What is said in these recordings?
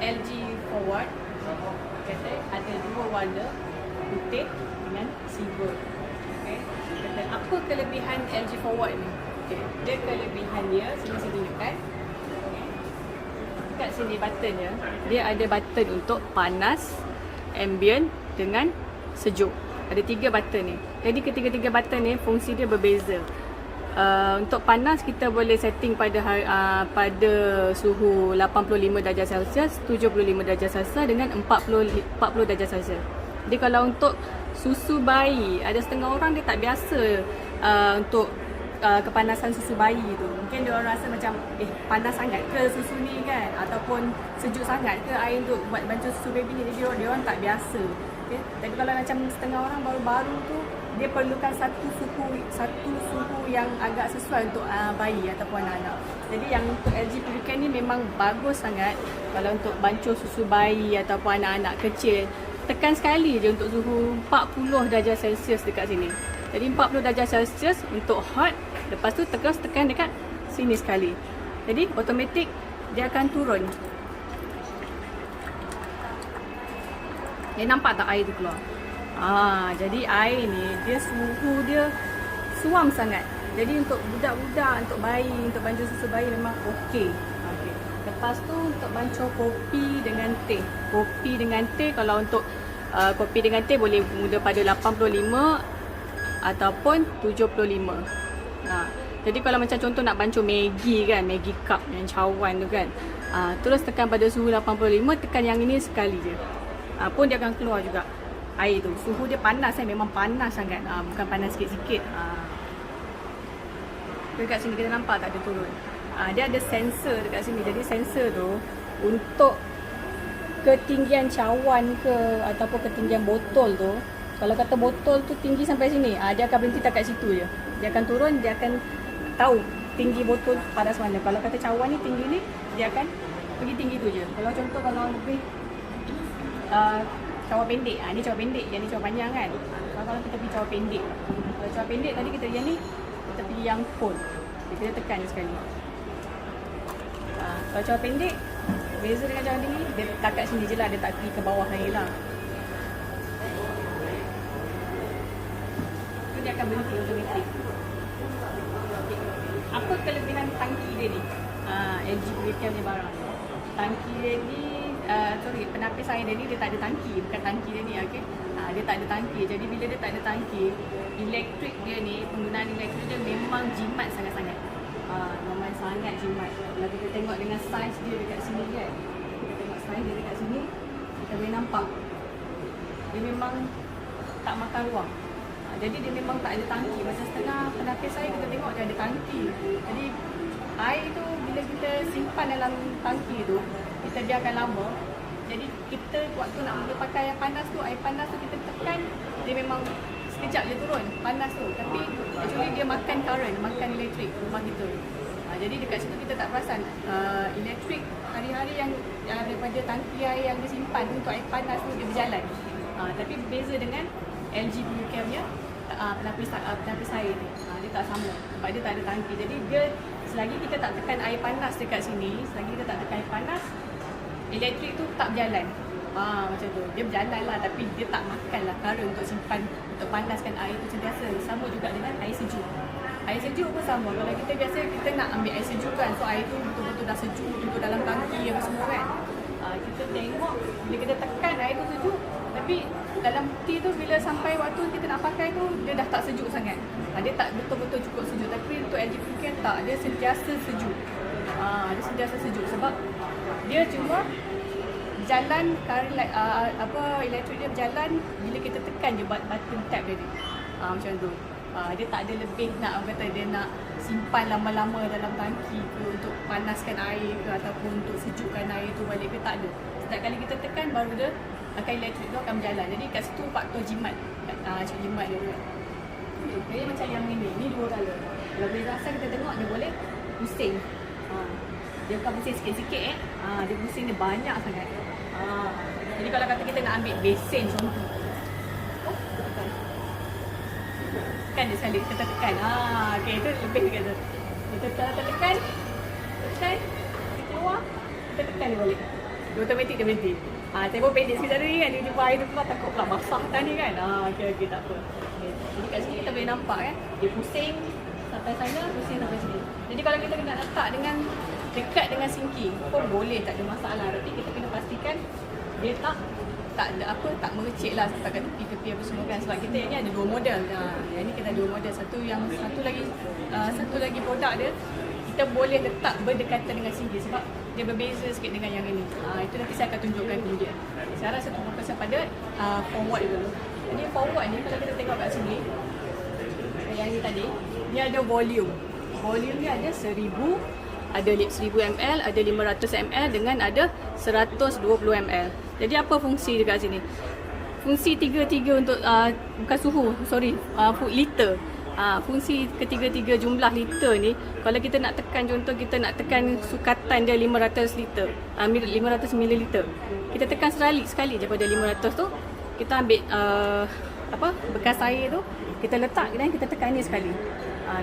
LG Forward, kata ada dua warna, putih dengan silver. Okay. Kata apa kelebihan LG Forward ni? Okay. Dia kelebihan dia, sini saya tunjukkan. Okay. Dekat sini buttonnya, dia ada button untuk panas, ambient dengan sejuk. Ada 3 button ni. Jadi ketiga-tiga button ni fungsi dia berbeza. Untuk panas kita boleh setting pada suhu 85 darjah Celsius, 75 darjah Celsius dengan 40 darjah Celsius. Jadi kalau untuk susu bayi, ada setengah orang dia tak biasa untuk kepanasan susu bayi tu. Mungkin dia orang rasa macam panas sangat ke susu ni kan, ataupun sejuk sangat ke air untuk buat bancuh susu baby ni. Dia orang tak biasa. Okay. Jadi kalau macam setengah orang baru-baru tu, dia perlukan satu suhu yang agak sesuai untuk bayi ataupun anak-anak. Jadi yang untuk LG Purican ni memang bagus sangat kalau untuk bancuh susu bayi ataupun anak-anak kecil. Tekan sekali je untuk suhu 40 darjah Celsius dekat sini. Jadi 40 darjah Celsius untuk hot, lepas tu terus tekan dekat sini sekali. Jadi automatik dia akan turun. Dia nampak tak air tu keluar? Jadi air ni dia suhu dia suam sangat. Jadi untuk budak-budak, untuk bayi, untuk bancuh susu bayi memang okey. Lepas tu untuk bancuh kopi dengan teh. Kopi dengan teh, kalau untuk kopi dengan teh boleh mula pada 85 ataupun 75. Jadi kalau macam contoh nak bancuh Maggi kan, Maggi cup yang cawan tu kan, terus tekan pada suhu 85, tekan yang ini sekali je. Pun dia akan keluar juga air tu. Suhu dia panas memang panas sangat. Bukan panas sikit-sikit. Dekat sini kita nampak tak dia turun. Dia ada sensor dekat sini. Jadi sensor tu untuk ketinggian cawan ke ataupun ketinggian botol tu. Kalau kata botol tu tinggi sampai sini, dia akan berhenti tak kat situ je. Dia akan turun, dia akan tahu tinggi botol padas mana. Kalau kata cawan ni tinggi ni, dia akan pergi tinggi tu je. Kalau contoh kalau lebih cawan pendek, ni cawan pendek, yang ni cawan panjang kan. Kalau kita pergi cawan pendek, kalau cawan pendek tadi kita yang ni, kita pergi yang full. Kita tekan je sekali. Kalau cawan pendek, beza dengan cawan tinggi, dia tak kat sini je lah, dia tak pergi ke bawah lagi lah. Tu dia akan berhenti automatik. Apa kelebihan tangki dia ni? LG Purican ni barang. Tangki dia ni, penapis air dia ni dia tak ada tangki, bukan tangki dia ni, okey. Dia tak ada tangki. Jadi bila dia tak ada tangki, elektrik dia ni, penggunaan elektrik dia memang jimat sangat-sangat. Memang sangat jimat. Kalau kita tengok dengan saiz dia dekat sini kan, kita tengok saiz dia dekat sini, kita boleh nampak dia memang tak makan ruang. Jadi dia memang tak ada tangki. Macam setengah penapis air kita tengok dia ada tangki. Jadi air tu bila kita simpan dalam tangki tu, kita biarkan lama. Jadi kita waktu nak mula pakai air panas tu, kita tekan, dia memang sekejap je turun panas tu. Tapi actually dia makan current, makan elektrik rumah kita. Jadi dekat situ kita tak perasan elektrik hari-hari yang daripada tangki air yang disimpan untuk air panas tu dia berjalan. Tapi berbeza dengan LG Purican punya penapis air ni. Dia tak sama sebab dia tak ada tangki. Jadi dia selagi kita tak tekan air panas dekat sini, selagi kita tak tekan air panas, elektrik tu tak berjalan. Macam tu. Dia berjalan lah tapi dia tak makan lah current untuk simpan, untuk panaskan air tu sentiasa. Sama juga dengan air sejuk. Air sejuk pun sama. Kalau kita biasa kita nak ambil air sejuk kan, so air tu betul-betul dah sejuk, duduk dalam tangki apa semua kan. Kita tengok bila kita tekan air tu sejuk, tapi dalam peti tu bila sampai waktu kita nak pakai tu dia dah tak sejuk sangat. Dia tak betul-betul cukup sejuk. Tapi untuk LG Purican tak, dia sentiasa sejuk. Dia sentiasa sejuk sebab dia cuma jalan current elektrik dia berjalan bila kita tekan je button tab dia ni. Macam tu. Dia tak ada lebih nak dia nak simpan lama-lama dalam tangki ke untuk panaskan air ke ataupun untuk sejukkan air tu balik ke, tak ada. Setiap kali kita tekan baru dia akan elektrik tu akan berjalan. Jadi kat situ faktor jimat. Jimat dia kan. Dia macam yang ni dua color. Kalau boleh rasa kita tengok dia boleh pusing. Dia bukan pusing sikit-sikit dia pusing dia banyak sangat. Jadi kalau kata kita nak ambil besen contoh, tekan dia sekali, kita tekan. Okay, itu lebih dekat tu. Kita tekan, kita keluar, kita tekan dia balik. Dia automatik dia berhenti. Tembok pendek sekejap tadi kan, dia jumpa air tu keluar, takut pula basah tadi kan. Okey, tak apa. Okay. Jadi kat sini kita boleh nampak kan, dia pusing sampai sana, pusing sampai sini. Jadi kalau kita nak letak dengan dekat dengan sinking pun boleh, tak ada masalah. Tapi kita kena pastikan dia tak ada apa, tak mengecil lah setakat tepi-tepi apa semua kan. Sebab kita ni ada dua model. Yang ni kita ada dua model. Satu lagi produk dia kita boleh letak berdekatan dengan sinking sebab dia berbeza sikit dengan yang ini. Itu nanti saya akan tunjukkan kemudian. Sekarang saya fokus pada forward dulu. Jadi forward ni kalau kita tengok kat sini, yang ni tadi, ni ada volume. Volume ni ada 1000, ada 1000 ml, ada 500 ml dengan ada 120 ml. Jadi apa fungsi dekat sini? Fungsi tiga-tiga untuk bukan suhu, food liter. Fungsi ketiga-tiga jumlah liter ni, kalau kita nak tekan, contoh kita nak tekan sukatan dia 500 liter, 500 ml. Kita tekan sekali je pada 500 tu, kita ambil bekas air tu, kita letak dan kita tekan ni sekali.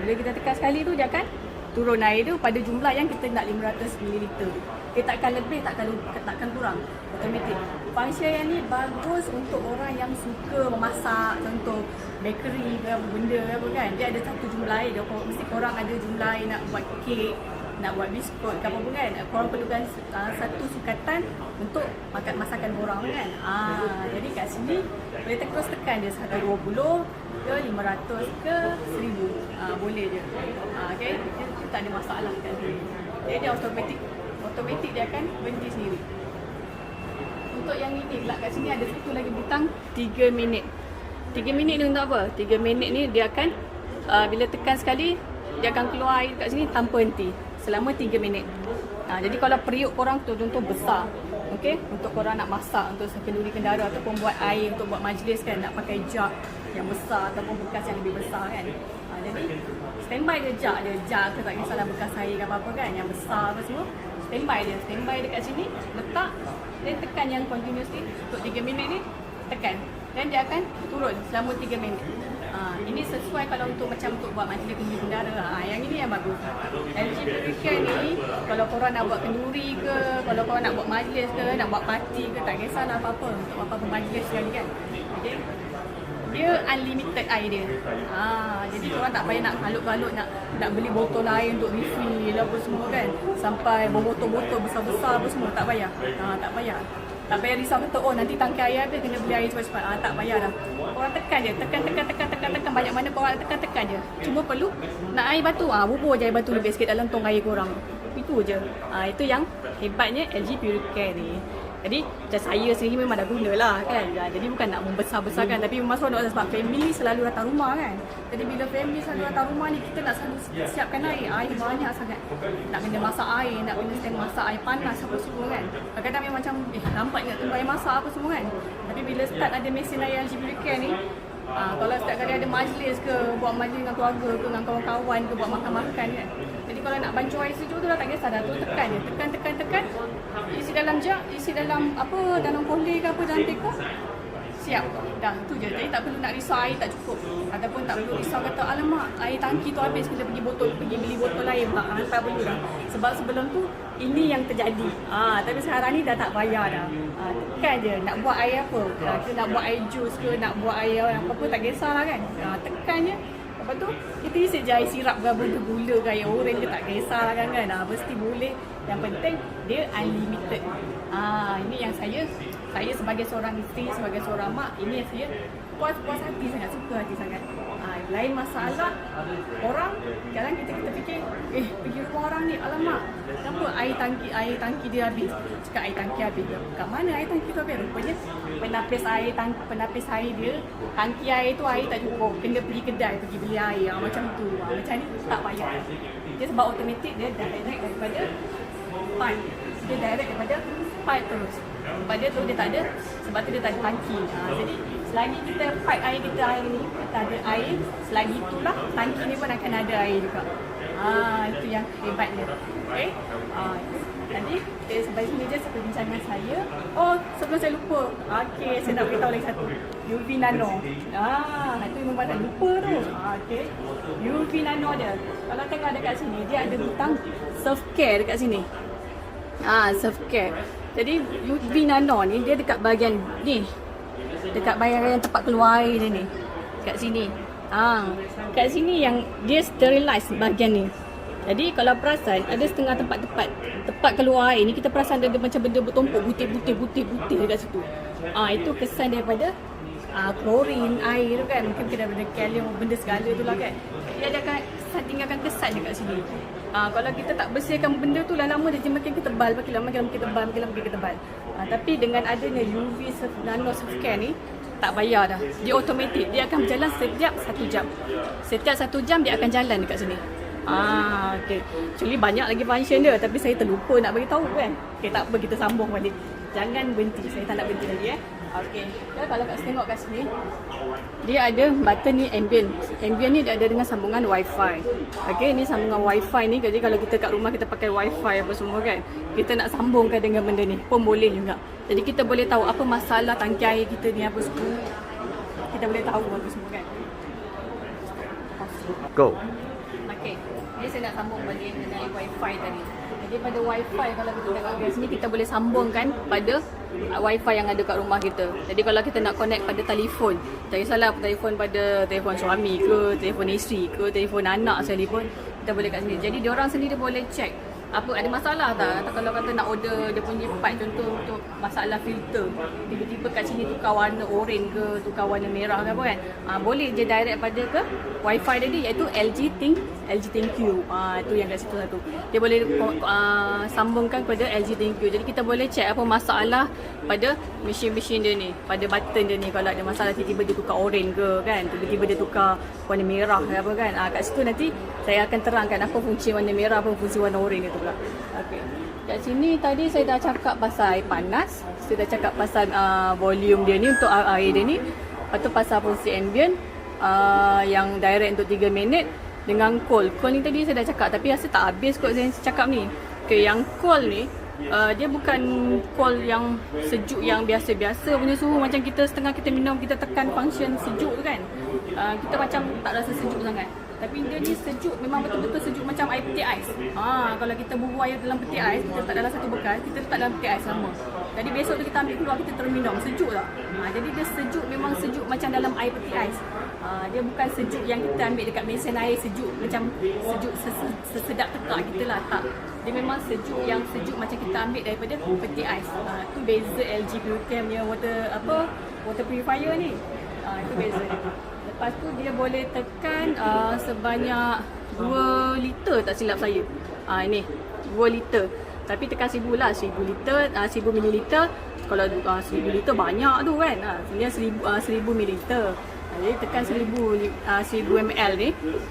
Bila kita tekan sekali tu, dia akan turun air tu pada jumlah yang kita nak 500 ml tu. Dia takkan lebih, takkan kurang. Automatik. Fungsi yang ni bagus untuk orang yang suka memasak, contoh bakery ke apa benda ke apa kan. Dia ada satu jumlah air dia. Mesti korang ada jumlah air nak buat kek, nak buat biskut ke apa pun kan. Korang perlukan satu sukatan untuk makan masakan korang kan. Jadi kat sini boleh terus tekan dia 120 ke 500 ke 1000. Boleh je. Okay. Dia tak ada masalah kat sini. Dia automatik dia akan berhenti sendiri. Untuk yang ini pula kat sini ada satu lagi butang 3 minit. 3 minit ni untuk apa? 3 minit ni dia akan bila tekan sekali dia akan keluar air kat sini tanpa henti selama 3 minit. Jadi kalau periuk korang tu contoh besar, okey, untuk korang nak masak untuk kenduri kendara ataupun buat air untuk buat majlis kan, nak pakai jug yang besar ataupun bekas yang lebih besar kan. Jadi standby je jug ke tak kisahlah bekas air ke apa-apa kan, yang besar apa semua. Standby dekat sini, letak dan tekan yang continuously untuk 3 minit ni, tekan dan dia akan turun selama 3 minit. Ini sesuai kalau untuk buat majlis kenduri kendara. Yang ini yang bagus. LG Purican ni kalau korang nak buat kenduri ke, kalau korang nak buat majlis ke, nak buat party ke, tak kisahlah apa-apa untuk apa-apa majlis sekali kan. Okay. Dia unlimited air dia. Jadi korang tak payah nak kalut-kalut nak beli botol air untuk refill apa semua kan. Sampai botol-botol besar-besar apa semua, tak payah. Tak payah risau kata nanti tangki air habis kena beli air cepat-cepat. Tak payah dah. Korang tekan je, tekan banyak mana korang tekan je. Cuma perlu nak air batu, bubur je air batu lebih sikit dalam tong air korang. Itu je. Itu yang hebatnya LG Purican ni. Jadi macam saya sendiri memang dah guna lah kan. Jadi bukan nak membesar-besarkan, tapi memang seronok sebab family selalu datang rumah kan. Jadi bila family selalu datang rumah ni, kita nak selalu siapkan air banyak sangat. Nak kena masak air, nak kena stand masak air panas apa semua kan. Kadang-kadang memang macam lambat nak tunggu air masak apa semua kan. Tapi bila start ada mesin air LG Purican ni, kalau setiap kali ada majlis ke, buat majlis dengan keluarga ke, dengan kawan-kawan ke, buat makan-makan kan. Jadi kalau nak bancu air sejuk tu dah tak kisah dah tu, tekan je, tekan. Isi dalam jug, isi dalam dalam kolej ke apa, dalam teko. Siap. Dah, tu je. Jadi tak perlu nak risau air tak cukup. Ataupun tak perlu risau kata, alamak, air tangki tu habis, kita pergi beli botol air. Tak perlu dah. Sebab sebelum tu, ini yang terjadi. Tapi sekarang ni dah tak payah dah. Tekan je, nak buat air apa. Kita nak buat air jus ke, nak buat air apa-apa, tak kisahlah kan. Tekan je. Lepas tu, kita isi je air sirap ke, gula ke, air oren ke, tak kisahlah kan. Mesti boleh. Yang penting, dia unlimited. Ini yang saya sebagai seorang isteri, sebagai seorang mak, ini yang saya puas hati sangat, suka hati sangat. Lain masalah, orang kadang kita fikir, pergi rumah orang ni, alamak, kenapa air tangki dia habis? Cakap air tangki habis. Kat mana air tangki tu habis? Rupanya penapis air dia, tangki air tu air tak cukup, kena pergi kedai, pergi beli air, macam tu. Macam ni tak payah. Dia sebab automatik dia direct daripada pipe. Dia direct daripada pipe terus. Sebab dia tu dia tak ada, sebab tu dia tak ada tangki. Jadi selagi kita pipe air kita air ni, kita ada air, selagi itulah tangki ni pun akan ada air juga. Itu yang hebatnya. Okay. Tadi sampai sini je perbincangan saya. Sebelum saya lupa. Okay, saya nak beritahu lagi satu. UV Nano. Itu memang tak lupa tu. Okay. UV Nano dia. Kalau tengok dekat sini, dia ada butang Surf Care dekat sini. Surf Care. Jadi UV nano ni dia dekat bahagian ni. Dekat bahagian tempat keluar air dia ni. Kat sini. Kat sini yang dia sterilize bahagian ni. Jadi kalau perasan ada setengah tempat keluar air ni, kita perasan ada macam benda bertumpuk putih dekat situ. Itu kesan daripada klorin air tu kan, mungkin daripada kalium benda segala tu lah kan. Dia ada akan tinggalkan kesan dekat sini. Kalau kita tak bersihkan benda tu lama dia makin tebal, makin lama makin tebal. Tapi dengan adanya UV nano scan ni tak bayar dah. Dia automatik, dia akan berjalan setiap 1 jam. Setiap 1 jam dia akan jalan dekat sini. Okay. Actually banyak lagi function dia, tapi saya terlupa nak bagi tahu kan. Okay, tak apa, kita sambung balik. Jangan berhenti, saya tak nak berhenti lagi Okay. Kalau kat tengok kat sini, dia ada button ni ambient. Ambient ni dia ada dengan sambungan wifi. Okay, ni sambungan wifi ni. Jadi kalau kita kat rumah kita pakai wifi apa semua kan, kita nak sambungkan dengan benda ni pun boleh juga. Jadi kita boleh tahu apa masalah tangki air kita ni apa semua. Kita boleh tahu apa semua kan. Go. Okay, ni saya nak sambung balik dengan wifi tadi. Jadi pada wifi kalau kita tengok kat sini, kita boleh sambungkan pada wifi yang ada kat rumah kita. Jadi kalau kita nak connect pada telefon, tak kisahlah telefon pada telefon suami ke, telefon isteri ke, telefon anak sekalipun, kita boleh kat sini. Jadi diorang sendiri boleh check apa ada masalah tak. Atau kalau kata nak order dia punya part contoh untuk masalah filter, tiba-tiba kat sini tukar warna oren ke, tukar warna merah ke apa kan, boleh je direct pada ke wifi tadi, iaitu LG ThinkQ. Itu yang kat situ satu. Dia boleh sambungkan kepada LG ThinkQ. Jadi kita boleh check apa masalah pada mesin-mesin dia ni, pada button dia ni. Kalau ada masalah tiba-tiba dia tukar oren ke kan, tiba-tiba dia tukar warna merah ke apa kan. Kat situ nanti saya akan terangkan apa fungsi warna merah, apa fungsi warna oren itu pula. Okey. Kat sini tadi saya dah cakap pasal air panas, saya dah cakap pasal volume dia ni untuk air dia ni. Lepas tu pasal fungsi ambient yang direct untuk 3 minit dengan cold. Cold ni tadi saya dah cakap, tapi rasa tak habis kot saya cakap ni. Okey, yang cold ni dia bukan cold yang sejuk yang biasa-biasa punya suhu macam kita setengah kita minum, kita tekan function sejuk tu kan. Kita macam tak rasa sejuk sangat. Tapi dia ni sejuk, memang betul-betul sejuk macam air peti ais. Kalau kita bubuh air dalam peti ais, kita letak dalam satu bekas, kita letak dalam peti ais sama. Jadi besok tu kita ambil keluar, kita terminum, sejuk tak? Jadi dia sejuk, memang sejuk macam dalam air peti ais. Dia bukan sejuk yang kita ambil dekat mesin air sejuk, macam sejuk sesedap tekak kita lah, tak. Dia memang sejuk yang sejuk macam kita ambil daripada peti ais. Tu beza LG Purcam punya water purifier ni. Itu beza dia. Lepas tu dia boleh tekan sebanyak 2 liter tak silap saya. Ini 2 liter. Tapi tekan 1000 lah, 1000 liter, 1000 mililiter. Kalau 1000 liter banyak tu kan. Sebenarnya 1000 mililiter. Jadi tekan 1000 ml ni.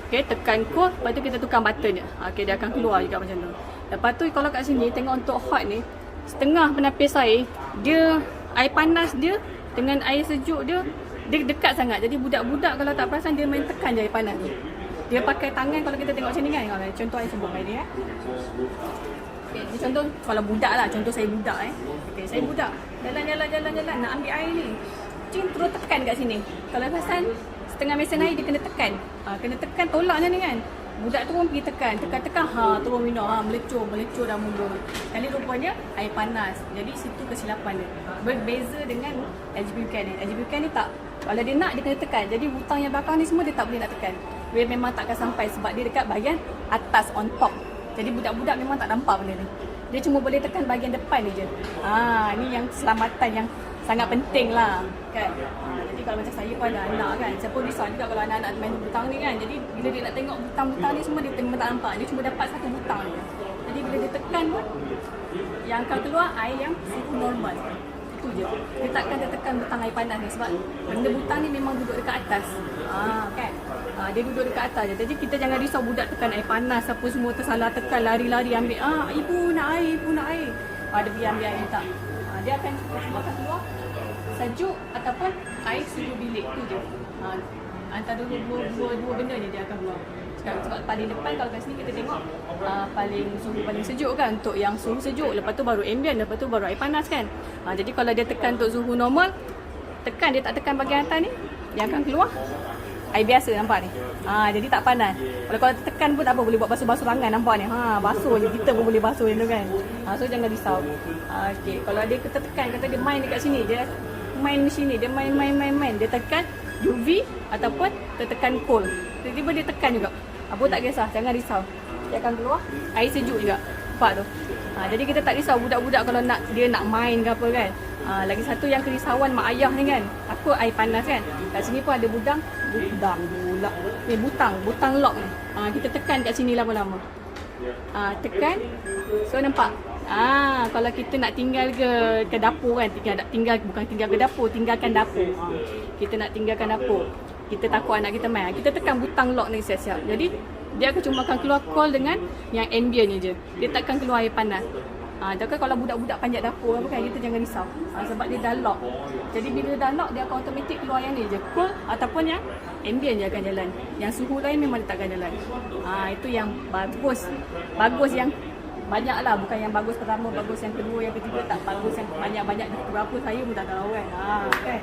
Okay, tekan code, lepas tu kita tukar button dia. Okay, dia akan keluar juga macam tu. Lepas tu kalau kat sini tengok untuk hot ni, setengah penapis air, dia air panas dia dengan air sejuk dia dekat sangat. Jadi budak-budak kalau tak perasan dia main tekan je air panas ni. Dia pakai tangan kalau kita tengok macam ni kan. Contoh air sembung air ni Okay, ni contoh kalau budak lah, contoh saya budak Okay, saya budak. Jalan nak ambil air ni. Terus tekan kat sini. Kalau perasan setengah mesin air dia kena tekan. Kena tekan tolak macam ni kan. Budak tu pun pergi tekan, terus minum, melecur dah mulut. Kali rupanya air panas. Jadi situ kesilapan dia. Berbeza dengan LG Purcam ni. LG Purcam ni tak. Kalau dia nak, dia kena tekan. Jadi butang yang belakang ni semua dia tak boleh nak tekan. Dia memang takkan sampai sebab dia dekat bahagian atas, on top. Jadi budak-budak memang tak nampak benda ni. Dia cuma boleh tekan bahagian depan je. Ni yang keselamatan yang sangat penting lah kan. Jadi kalau macam saya pun ada anak kan, saya pun risau juga kalau anak-anak main butang ni kan. Jadi bila dia nak tengok butang-butang ni semua, dia memang tak nampak. Dia cuma dapat satu butang je. Jadi bila dia tekan pun, yang akan keluar air yang suhu normal. Itu je. Dia takkan dia tekan butang air panas ni sebab benda butang ni memang duduk dekat atas. Kan. Dia duduk dekat atas je. Jadi kita jangan risau budak tekan air panas apa semua, tersalah tekan, lari-lari ambil. Ibu nak air. Dia pergi ambil air tak. Dia akan keluar sejuk ataupun air suhu bilik tu je. Antara dua benda je dia akan keluar. Sebab paling depan kalau kat sini kita tengok suhu paling sejuk kan, untuk yang suhu sejuk, lepas tu baru ambient, lepas tu baru air panas kan. Jadi kalau dia tekan untuk suhu normal, tekan, dia tak tekan bahagian atas ni, dia akan keluar Air biasa nampak ni. Jadi tak panas. Kalau tekan pun tak apa, boleh buat basuh-basuh tangan nampak ni. Basuh je, kita pun boleh basuh tu kan. So jangan risau. Okey, kalau dia kita tekan, kata dia main dekat sini, dia main di sini, dia main. Dia tekan UV ataupun tekan cold. Tiba-tiba dia tekan juga. Apa tak kisah, jangan risau. Dia akan keluar air sejuk juga. Nampak tu. Jadi kita tak risau budak-budak kalau dia nak main ke apa kan. Lagi satu yang kerisauan mak ayah ni kan, takut air panas kan. Kat sini pun ada budang pula. Ni butang lock ni. Kita tekan kat sini lama-lama. Tekan. So nampak. Kalau kita nak tinggal ke dapur kan, bukan tinggal ke dapur, tinggalkan dapur. Kita nak tinggalkan dapur. Kita takut anak kita main. Kita tekan butang lock ni siap-siap. Jadi dia cuma akan keluar cold dengan yang ambient je. Dia takkan keluar air panas. Jadi kalau budak-budak panjat dapur apa kan, kita jangan risau. Sebab dia dah lock. Jadi bila dah lock, dia akan automatik keluar yang ni je, cool ataupun yang ambient je akan jalan. Yang suhu lain memang dia takkan jalan. Itu yang bagus. Bagus yang banyak lah, bukan yang bagus pertama, bagus yang kedua, yang ketiga, tak bagus yang banyak-banyak. Berapa saya pun tak tahu kan. Kan? Okay.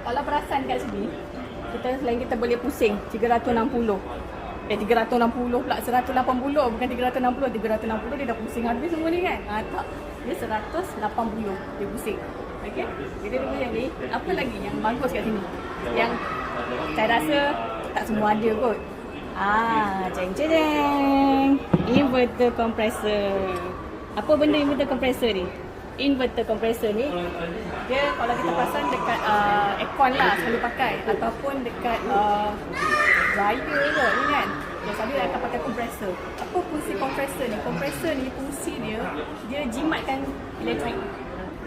Kalau perasan kat sini, selain kita boleh pusing 360 pula, 180, bukan 360 dia dah pusing habis semua ni kan. Tak, dia 180 dia pusing. Okey, kita tengok yang ni, apa lagi yang bagus kat sini, yang saya rasa tak semua ada kot. Jeng inverter compressor. Apa benda inverter compressor ni? Inverter compressor ni, dia kalau kita pasang dekat aircon lah selalu pakai, ataupun dekat dryer ke ni kan, dia selalu akan pakai kompresor. Apa fungsi kompresor ni? Kompresor ni fungsi dia jimatkan elektrik.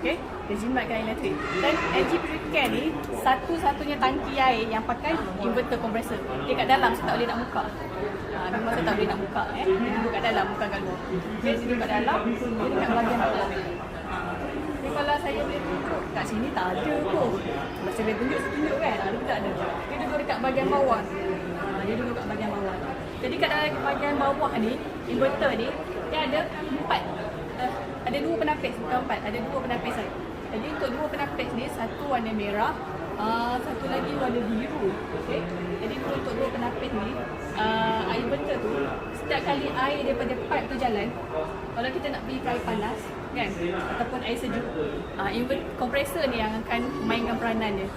Okay? Dia jimatkan elektrik. Dan LG Purican ni satu-satunya tangki air yang pakai inverter kompresor. Dia kat dalam, saya tak boleh nak buka. Memang saya tak boleh nak buka. Dia duduk kat dalam, bukan kat luar. Dia duduk kat dalam, dia dekat bahagian bawah. Ni kalau saya boleh tunjuk kat sini tak ada kot. Kalau saya boleh tunjuk kan, dia tak ada. Dia duduk dekat bahagian bawah. Dia duduk kat bahagian bawah. Jadi kat dalam bahagian bawah ni, inverter ni, dia ada 4. Ada 2 penapis, bukan 4. Ada 2 penapis saja. Jadi untuk 2 penapis ni, satu warna merah, satu lagi warna biru. Okay? Jadi untuk 2 penapis ni, air inverter tu, setiap kali air daripada pipe tu jalan, kalau kita nak pergi air panas kan, ataupun air sejuk, kompresor ni yang akan mainkan peranan dia.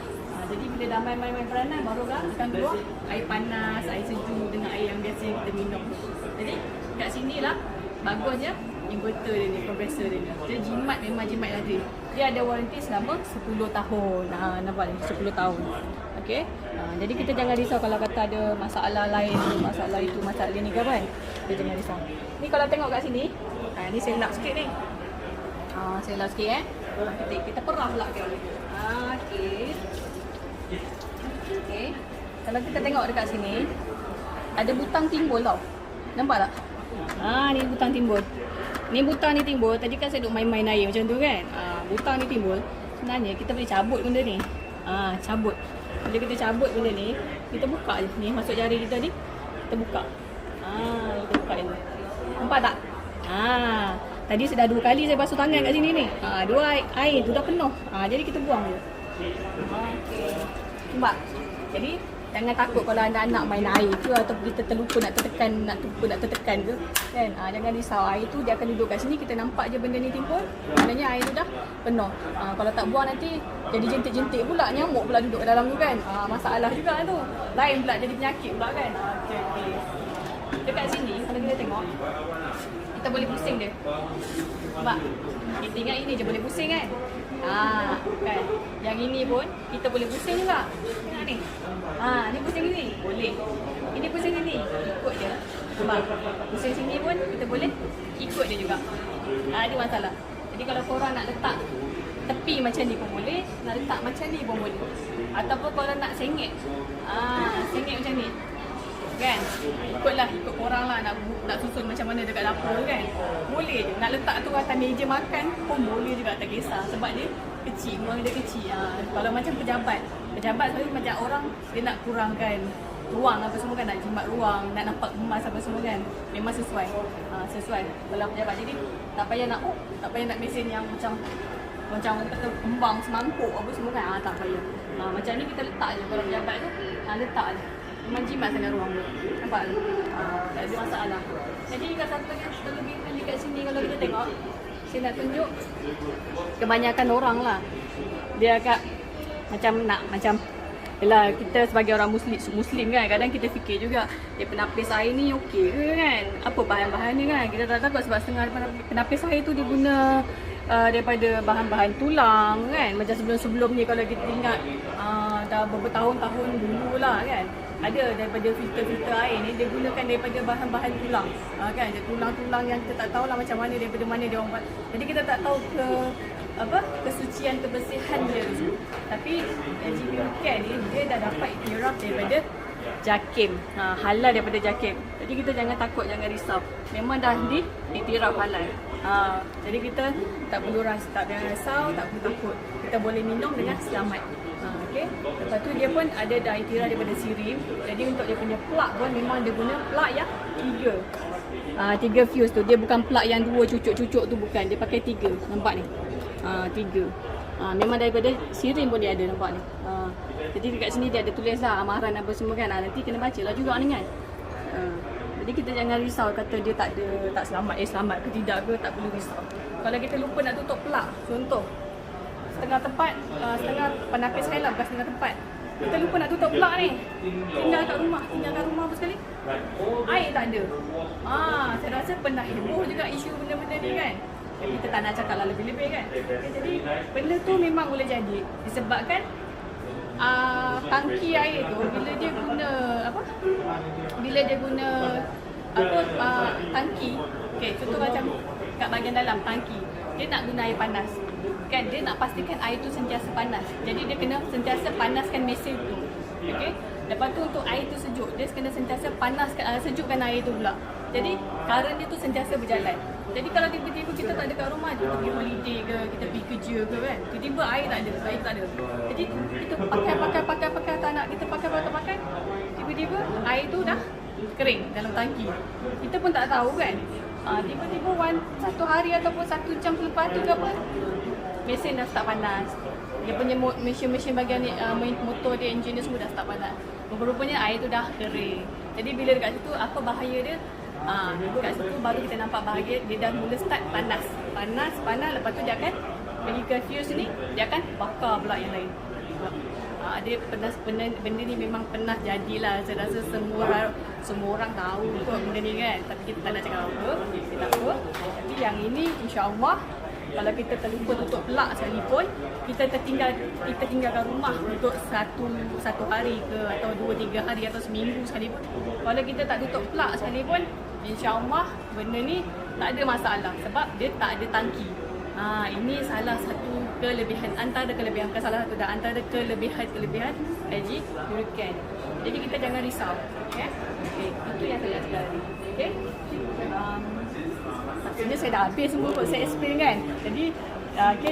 Jadi bila dah main peranan, barulah akan keluar air panas, air sejuk dengan air yang biasa kita minum. Jadi kat sini lah bagusnya inverter dia ni, kompresor dia ni. Dia jimat, memang jimat lagi. Dia ada warranty selama 10 tahun. Nampak ni, 10 tahun. Okey. Jadi kita jangan risau kalau kata ada masalah lain, masalah itu, masalah ni kan. Kita jangan risau. Ni kalau tengok kat sini, ni saya lap sikit ni. Saya lap sikit kita perah pula kan. Okey. Okey. Kalau kita tengok dekat sini, ada butang timbul tau. Nampak tak? Ni butang timbul. Ni butang ni timbul. Tadi kan saya duk main-main air macam tu kan. Butang ni timbul. Sebenarnya kita boleh cabut benda ni. Cabut. Bila kita cabut benda ni, kita buka je. Ni masuk jari kita ni. Kita buka. Kita buka je. Nampak tak? Tadi sudah 2 kali saya basuh tangan kat sini ni. 2 air tu dah penuh. Jadi kita buang je. Okey. Nampak? Jadi jangan takut kalau anak-anak main air tu atau kita terlupa nak tertekan ke kan. Jangan risau, air tu dia akan duduk kat sini, kita nampak je benda ni timbul, maknanya air tu dah penuh. Kalau tak buang nanti jadi jentik-jentik pula, nyamuk pula duduk kat dalam tu kan. Masalah juga tu. Lain pula jadi penyakit pula kan. Okey. Dekat sini kalau kita tengok, kita boleh pusing dia. Nampak? Kita ingat ini je boleh pusing kan. Kan. Yang ini pun kita boleh pusing juga. Ni. Ni pusing ini. Boleh. Ini pusing ini. Ikut je. Nampak? Pusing sini pun kita boleh ikut dia juga. Ada masalah. Jadi kalau korang nak letak tepi macam ni pun boleh, nak letak macam ni pun boleh. Ataupun kalau nak sengit. Sengit macam ni. Kan? Ikut korang lah nak susun macam mana dekat dapur kan. Boleh je. Nak letak tu atas meja makan pun boleh juga, tak kisah. Sebab dia kecil, ruang dia kecil. Kalau macam pejabat selalu macam orang dia nak kurangkan ruang apa semua kan, nak jimat ruang, nak nampak emas apa semua kan, memang sesuai. Sesuai kalau pejabat. Jadi tak payah nak mesin yang macam orang kata kembang semangkuk apa semua kan. Tak payah. Macam ni kita letak je kalau pejabat tu, letak je. Memang jimat sangat ruang tu. Nampak tu? Tak ada masalah. Jadi kalau satu lagi kelebihan dekat sini kalau kita tengok, saya nak tunjuk kebanyakan orang lah. Dia agak macam yelah, kita sebagai orang Muslim kan, kadang kita fikir juga penapis air ni okey ke kan, apa bahan-bahan ni kan. Kita tak takut sebab setengah penapis air tu dia guna daripada bahan-bahan tulang kan. Macam sebelum-sebelum ni kalau kita ingat dah beberapa tahun-tahun dulu lah kan, ada daripada filter air ni dia gunakan daripada bahan-bahan tulang kan. Dia tulang-tulang yang kita tak tahulah macam mana, daripada mana dia orang buat. Jadi kita tak tahu kesucian, kebersihan dia tu. Tapi LG Pure ni dia dah dapat iktiraf daripada JAKIM, halal daripada JAKIM. Jadi kita jangan takut, jangan risau. Memang dah diiktiraf halal. Jadi kita tak perlu risau, tak perlu takut. Kita boleh minum dengan selamat. Okay. Lepas tu dia pun ada dah iktiraf daripada SIRIM. Jadi untuk dia punya plug pun memang dia guna plug yang 3 fuse tu. Dia bukan plug yang 2 cucuk-cucuk tu, bukan. Dia pakai 3. Nampak ni? 3. Memang daripada SIRIM pun dia ada, nampak ni. Jadi dekat sini dia ada tulis lah amaran apa semua kan. Nanti kena baca lah juga ni kan. Jadi kita jangan risau kata dia tak selamat. Selamat ke tidak ke, tak perlu risau. Kalau kita lupa nak tutup plug, contoh setengah penapis air lah, bukan setengah tempat. Kita lupa nak tutup plug ni, tinggal kat rumah apa sekali, air tak ada. Saya rasa pernah heboh juga isu benda-benda ni kan. Tapi kita tak nak cakap lah lebih-lebih kan. Jadi benda tu memang boleh jadi disebabkan tangki air tu bila dia guna tangki. Contoh macam kat bahagian dalam tangki, dia nak guna air panas kan, dia nak pastikan air tu sentiasa panas. Jadi dia kena sentiasa panaskan mesin tu. Lepas tu untuk air tu sejuk, dia kena sentiasa sejukkan air tu pula. Jadi current dia tu sentiasa berjalan. Jadi kalau tiba-tiba kita tak ada kat rumah, kita pergi holiday ke, kita pergi kerja ke kan, tiba-tiba air tak ada. Jadi kita pakai tak nak, kita pakai, tiba-tiba air tu dah kering dalam tangki. Kita pun tak tahu kan. Tiba-tiba satu hari ataupun 1 jam selepas tu ke apa, mesin dah start panas. Dia punya mesin bahagian motor dia, enjin dia semua dah start panas. Rupa-rupanya air tu dah kering. Jadi bila dekat situ, apa bahaya dia? Dekat situ baru kita nampak bahaya, dia dah mula start panas. Lepas tu dia akan pergi ke fuse ni, dia akan bakar pula yang lain. Dia benda ni memang pernah jadilah. Saya rasa semua orang tahu kot benda ni kan. Tapi kita tak nak cakap apa, kita tak apa. Tapi yang ini insya-Allah, kalau kita terlupa tutup plug sekalipun, kita tinggalkan rumah untuk satu hari ke, atau 2-3 hari atau seminggu sekalipun, kalau kita tak tutup plug sekalipun, insya-Allah benda ni tak ada masalah sebab dia tak ada tangki. Ini salah satu kelebihan, antara kelebihan LG Pure. Jadi kita jangan risau. Itu yang saya nak cakap tadi. Maksudnya saya dah habis semua kot saya explain kan. Jadi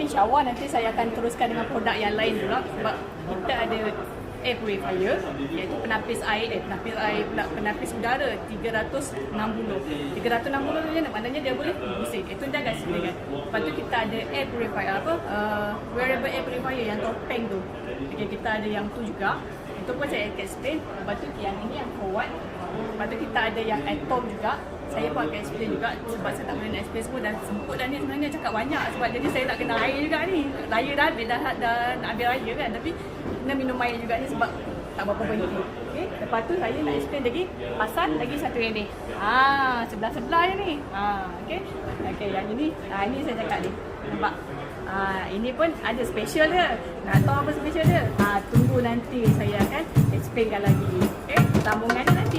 insya-Allah nanti saya akan teruskan dengan produk yang lain pula, sebab kita ada air purifier, iaitu penapis udara 360 tu maknanya dia boleh bising. Itu dah kat sini kan. Lepas tu kita ada air purifier, wearable air purifier yang topeng tu. Kita ada yang tu juga. Itu pun saya akan explain. Lepas tu yang ini yang forward. Lepas tu kita ada yang atom juga. Saya pun akan explain juga sebab saya tak boleh nak explain semua, dan semput dah ni sebenarnya cakap banyak sebab jadi saya tak kena air juga ni. Raya dah habis, dah nak habis raya kan, tapi kena minum air juga ni sebab tak berapa berhenti. Lepas tu saya nak explain lagi pasal lagi satu yang ni. Sebelah-sebelah je ni. Yang ini, ini saya cakap ni. Nampak? Ini pun ada special dia. Nak tahu apa special dia? Tunggu nanti saya akan explainkan lagi. Sambungan nanti.